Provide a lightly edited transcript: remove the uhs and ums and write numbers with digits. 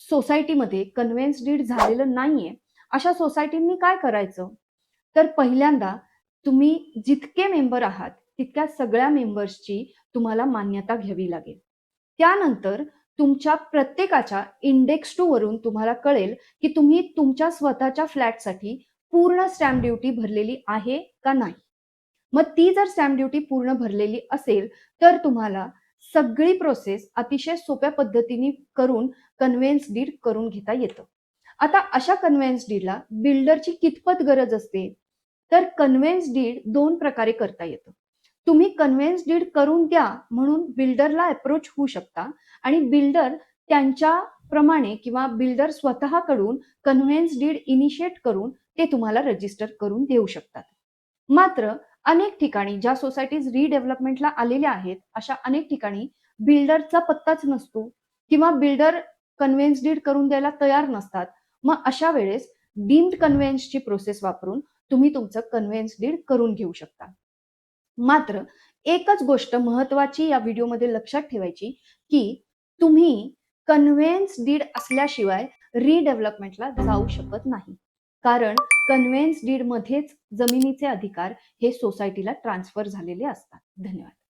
सोसायटीमध्ये conveyance did झालेलं नाहीये, अशा सोसायटींनी काय करायचं? तर पहिल्यांदा तुम्ही जितके मेंबर आहात, तितक्या सगळ्या मेंबर्सची तुम्हाला मान्यता घ्यावी लागेल. त्यानंतर तुमच्या प्रत्येकाच्या इंडेक्स 2 वरून तुम्हाला कळेल, की तुम्ही तुमच्या स्वतःच्या फ्लॅटसाठी पूर्ण स्टॅम्प ड्युटी भरलेली आहे का नाही. मग ती जर स्टॅम्प ड्युटी पूर्ण भरलेली असेल, तर तुम्हाला सगळी प्रोसेस अतिशय सोप्या पद्धतीने करून कन्व्हेन्स डीड करून घेता येतं. आता अशा कन्व्हेन्स डीडला बिल्डरची कितपत गरज असते? तर कन्व्हेन्स डीड 2 प्रकारे करता येतं. तुम्ही कन्व्हेन्स डीड करून द्या म्हणून बिल्डरला अप्रोच होऊ शकता आणि बिल्डर त्यांच्याप्रमाणे किंवा बिल्डर स्वतःकडून कन्व्हेन्स डीड इनिशिएट करून ते तुम्हाला रजिस्टर करून देऊ शकतात. मात्र अनेक ठिकाणी ज्या सोसायटीज रिडेव्हलपमेंटला आलेल्या आहेत, अशा अनेक ठिकाणी बिल्डरचा पत्ताच नसतो किंवा बिल्डर कन्व्हेन्स डीड करून द्यायला तयार नसतात. मग अशा वेळेस डीम्ड कन्व्हेन्सची प्रोसेस वापरून तुम्ही तुमचं कन्व्हेन्स डीड करून घेऊ शकता. मात्र एकच गोष्ट महत्वाची या व्हिडिओमध्ये लक्षात ठेवायची, की तुम्ही कन्व्हेन्स डीड असल्याशिवाय रिडेव्हलपमेंटला जाऊ शकत नाही. कारण कन्व्हेन्स डीड मध्येच जमिनीचे अधिकार हे सोसायटीला ट्रान्सफर झालेले असतात. धन्यवाद.